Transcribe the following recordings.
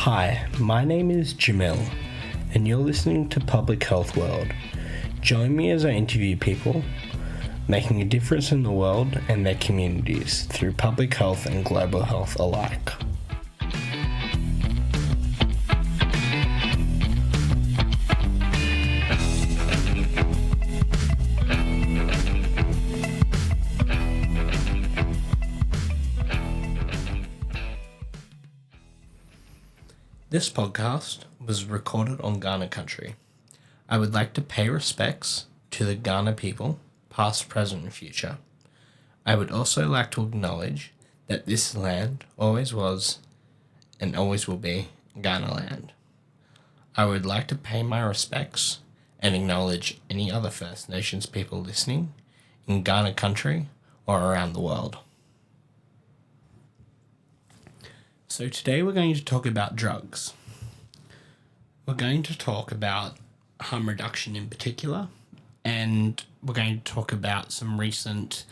Hi, my name is Jamil, and you're listening to Public Health World. Join me as I interview people making a difference in the world and their communities through public health and global health alike. This podcast was recorded on Kaurna country. I would like to pay respects to the Kaurna people, past, present and future. I would also like to acknowledge that this land always was and always will be Kaurna land. I would like to pay my respects and acknowledge any other First Nations people listening in Kaurna country or around the world. So today we're going to talk about drugs. We're going to talk about harm reduction in particular, and we're going to talk about some recent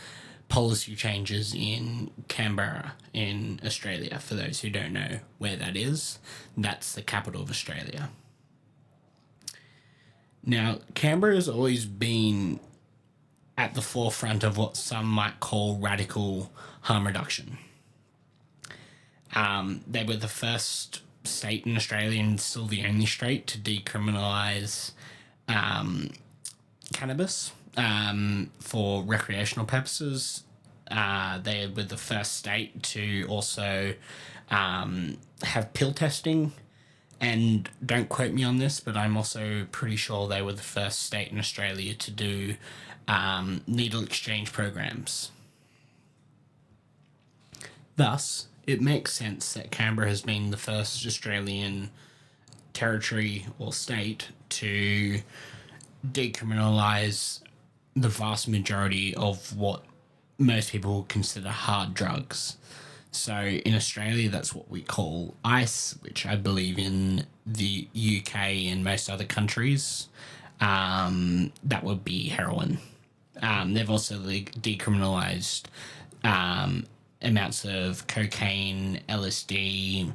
policy changes in Canberra in Australia. For those who don't know where that is, that's the capital of Australia. Now, Canberra has always been at the forefront of what some might call radical harm reduction. They were the first state in Australia and still the only state to decriminalise cannabis for recreational purposes. They were the first state to also have pill testing. And don't quote me on this, but I'm also pretty sure they were the first state in Australia to do needle exchange programs. Thus, it makes sense that Canberra has been the first Australian territory or state to decriminalise the vast majority of what most people would consider hard drugs. So in Australia, that's what we call ice, which I believe in the UK and most other countries, that would be heroin. They've also decriminalised amounts of cocaine, LSD,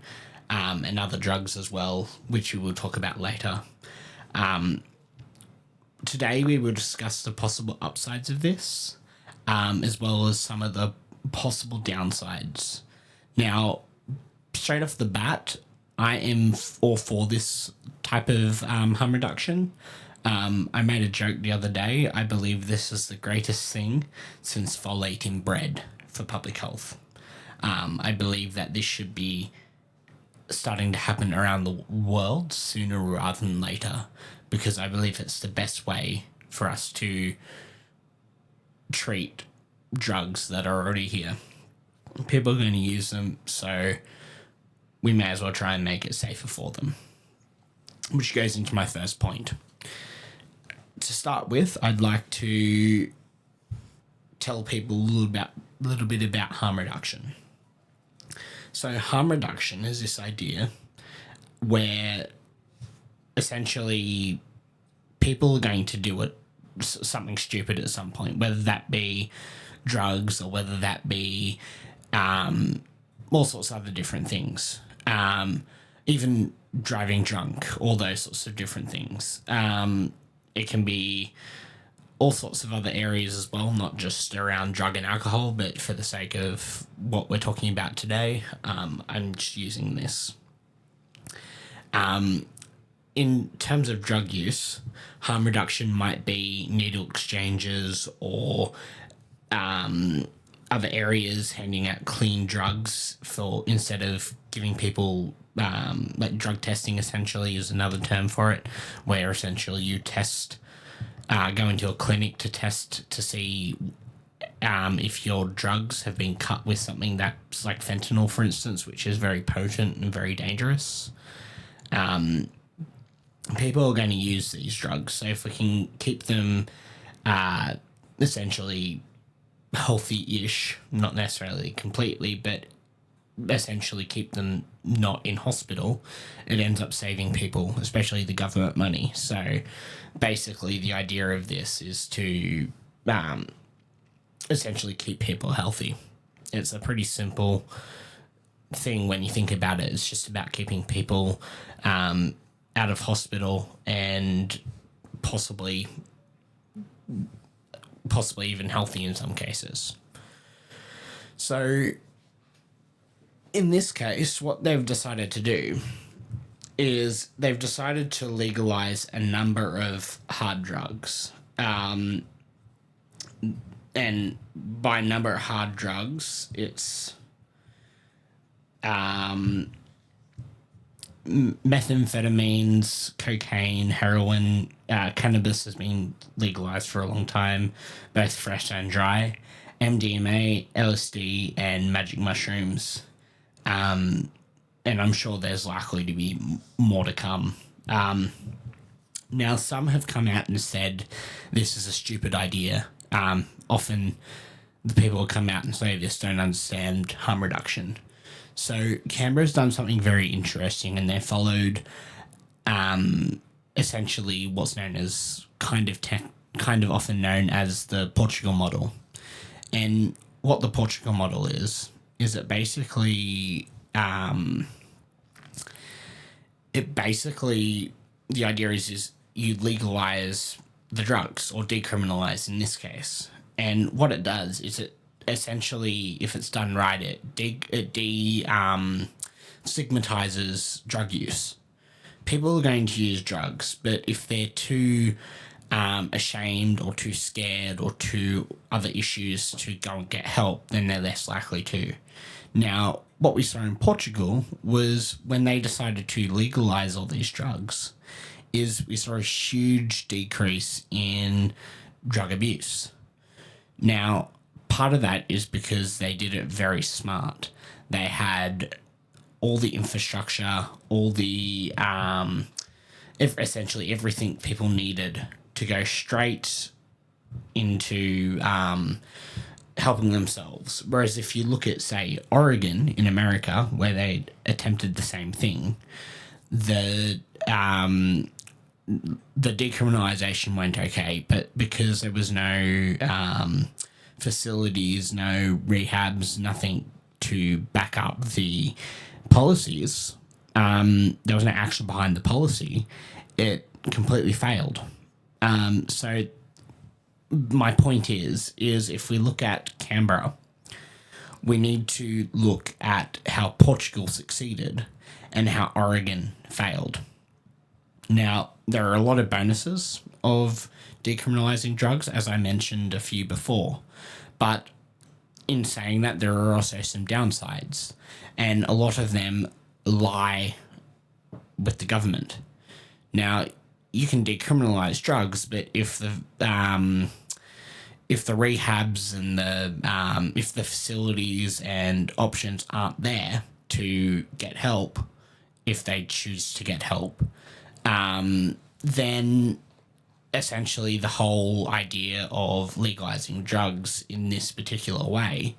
and other drugs as well, which we will talk about later. Today we will discuss the possible upsides of this, as well as some of the possible downsides. Now, straight off the bat, I am all for this type of harm reduction. I made a joke the other day. I believe this is the greatest thing since folate in bread for public health. I believe that this should be starting to happen around the world sooner rather than later, because I believe it's the best way for us to treat drugs that are already here. People are going to use them, so we may as well try and make it safer for them, which goes into my first point. To start with, I'd like to tell people a little bit about harm reduction. So harm reduction is this idea where essentially people are going to do something stupid at some point, whether that be drugs or whether that be all sorts of other different things, even driving drunk, all those sorts of different things. It can be all sorts of other areas as well, not just around drug and alcohol, but for the sake of what we're talking about today, I'm just using this. In terms of drug use, harm reduction might be needle exchanges or other areas handing out clean drugs for instead of giving people like drug testing essentially is another term for it, where essentially you go into a clinic to test to see if your drugs have been cut with something that's like fentanyl, for instance, which is very potent and very dangerous. People are going to use these drugs, so if we can keep them essentially healthy-ish, not necessarily completely, but essentially keep them not in hospital, it ends up saving people, especially the government money. So basically the idea of this is to essentially keep people healthy. It's a pretty simple thing when you think about it. It's just about keeping people out of hospital and possibly even healthy in some cases. So in this case, what they've decided to do is they've decided to legalize a number of hard drugs. And by number of hard drugs, it's methamphetamines, cocaine, heroin. Cannabis has been legalized for a long time, both fresh and dry. MDMA, LSD, and magic mushrooms. And I'm sure there's likely to be more to come. Now, some have come out and said this is a stupid idea. Often the people who come out and say this don't understand harm reduction. So Canberra's done something very interesting, and they followed essentially what's known as kind of often known as the Portugal model. And what the Portugal model is it basically the idea is you legalize the drugs, or decriminalize in this case. And what it does is it essentially, if it's done right, it stigmatizes drug use. People are going to use drugs, but if they're too ashamed or too scared or too other issues to go and get help, then they're less likely to. Now, what we saw in Portugal was when they decided to legalize all these drugs, is we saw a huge decrease in drug abuse. Now, part of that is because they did it very smart. They had all the infrastructure, all the essentially everything people needed to go straight into helping themselves. Whereas if you look at, say, Oregon in America, where they attempted the same thing, the decriminalization went okay, but because there was no facilities, no rehabs, nothing to back up the policies, there was no action behind the policy, it completely failed. So my point is if we look at Canberra, we need to look at how Portugal succeeded and how Oregon failed. Now, there are a lot of bonuses of decriminalizing drugs, as I mentioned a few before, but in saying that, there are also some downsides, and a lot of them lie with the government. Now, you can decriminalize drugs, but if the rehabs and if the facilities and options aren't there to get help, if they choose to get help, then essentially the whole idea of legalizing drugs in this particular way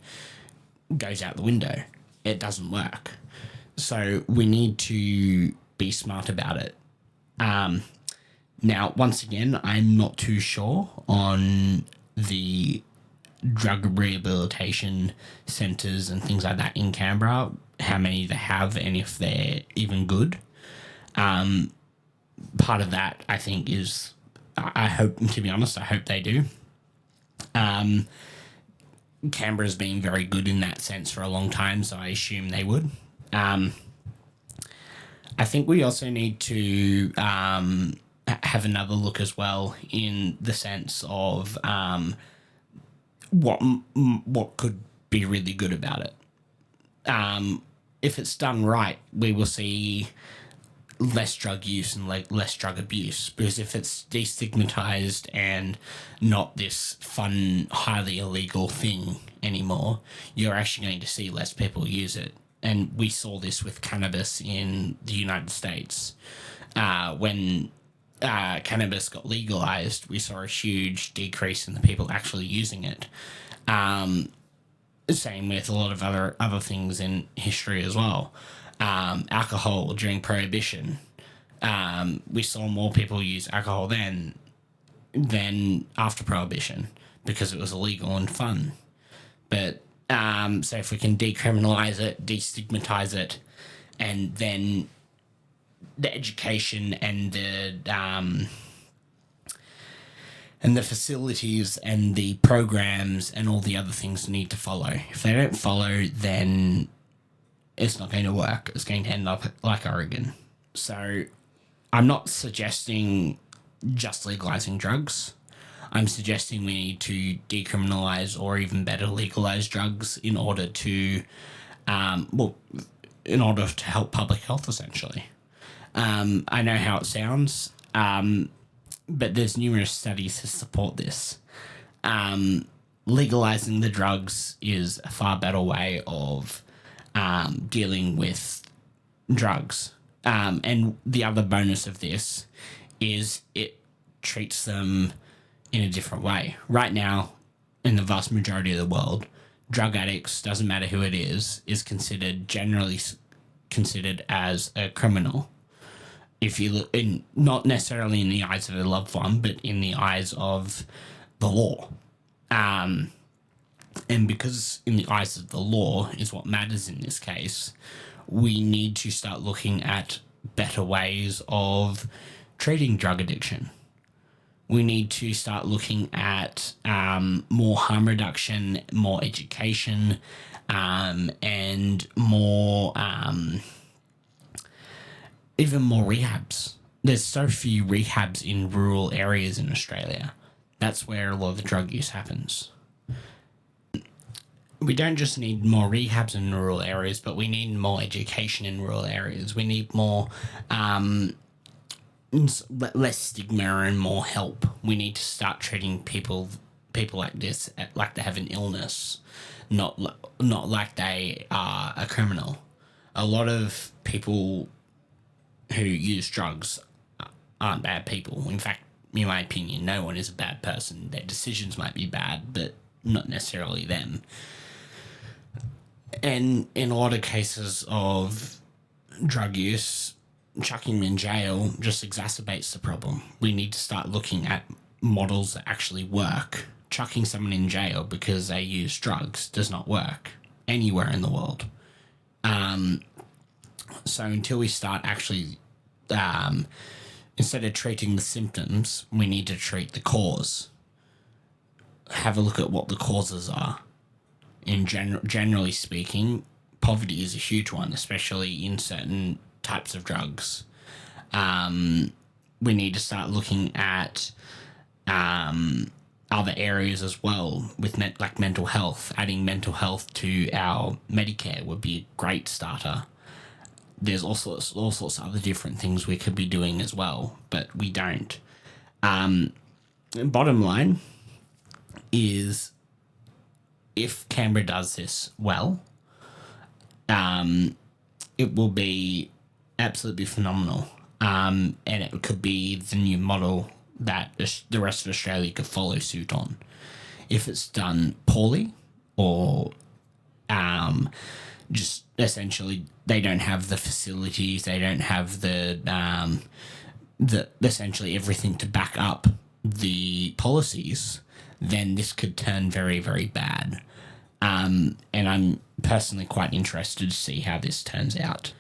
goes out the window. It doesn't work. So we need to be smart about it. Now, once again, I'm not too sure on the drug rehabilitation centres and things like that in Canberra, how many they have and if they're even good. Part of that, I think, is, I hope, to be honest, I hope they do. Canberra's been very good in that sense for a long time, so I assume they would. I think we also need to have another look as well in the sense of what could be really good about it. If it's done right, we will see less drug use and less drug abuse, because if it's destigmatized and not this fun, highly illegal thing anymore, you're actually going to see less people use it. And we saw this with cannabis in the United States. When cannabis got legalized, we saw a huge decrease in the people actually using it. Same with a lot of other things in history as well. Alcohol during Prohibition. We saw more people use alcohol then than after Prohibition because it was illegal and fun. But So if we can decriminalize it, destigmatize it, and then the education and the facilities and the programs and all the other things need to follow. If they don't follow, then it's not going to work. It's going to end up like Oregon. So I'm not suggesting just legalizing drugs. I'm suggesting we need to decriminalize or even better legalize drugs in order to, in order to help public health, essentially. I know how it sounds, but there's numerous studies to support this. Legalizing the drugs is a far better way of dealing with drugs. And the other bonus of this is it treats them in a different way. Right now, in the vast majority of the world, drug addicts, doesn't matter who it is generally considered as a criminal. If you look in, not necessarily in the eyes of a loved one, but in the eyes of the law. And because in the eyes of the law is what matters in this case, we need to start looking at better ways of treating drug addiction. We need to start looking at more harm reduction, more education, and more, even more rehabs. There's so few rehabs in rural areas in Australia. That's where a lot of the drug use happens. We don't just need more rehabs in rural areas, but we need more education in rural areas. We need more, less stigma and more help. We need to start treating people like this like they have an illness, not like they are a criminal. A lot of people who use drugs aren't bad people. In fact, in my opinion, no one is a bad person. Their decisions might be bad, but not necessarily them. And in a lot of cases of drug use, chucking them in jail just exacerbates the problem. We need to start looking at models that actually work. Chucking someone in jail because they use drugs does not work anywhere in the world. So until we start actually, instead of treating the symptoms, we need to treat the cause. Have a look at what the causes are. Generally speaking, poverty is a huge one, especially in certain types of drugs. We need to start looking at other areas as well with like mental health. Adding mental health to our Medicare would be a great starter. There's all sorts of other different things we could be doing as well, but we don't. Bottom line is, if Canberra does this well, it will be absolutely phenomenal. And it could be the new model that the rest of Australia could follow suit on. If it's done poorly, or just essentially they don't have the facilities, they don't have the essentially everything to back up the policies, then this could turn very, very bad. And I'm personally quite interested to see how this turns out.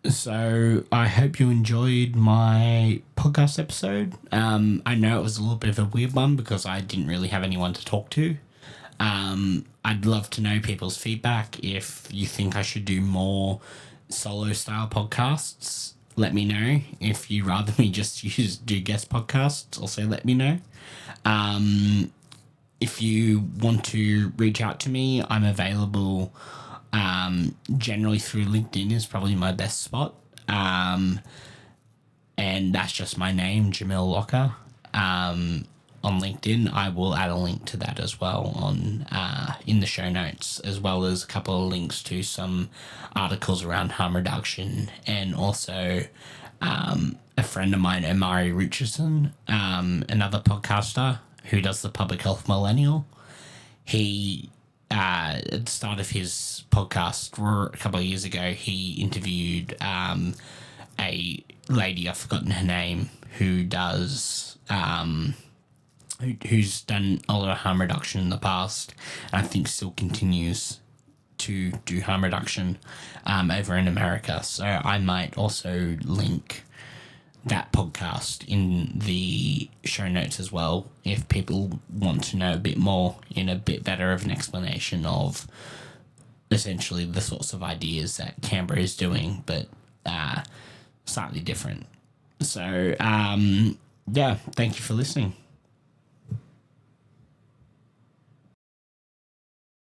So I hope you enjoyed my podcast episode. I know it was a little bit of a weird one because I didn't really have anyone to talk to. I'd love to know people's feedback. If you think I should do more solo style podcasts, let me know. If you'd rather me just do guest podcasts, also let me know. If you want to reach out to me, I'm available generally through LinkedIn is probably my best spot. And that's just my name, Jamil Locker. On LinkedIn, I will add a link to that as well on in the show notes, as well as a couple of links to some articles around harm reduction, and also a friend of mine, Amari Richardson, another podcaster who does the Public Health Millennial. He, at the start of his podcast a couple of years ago, he interviewed a lady, I've forgotten her name, who does who's done a lot of harm reduction in the past, and I think still continues to do harm reduction over in America. So I might also link that podcast in the show notes as well if people want to know a bit more in a bit better of an explanation of essentially the sorts of ideas that Canberra is doing, but slightly different. So, yeah, thank you for listening.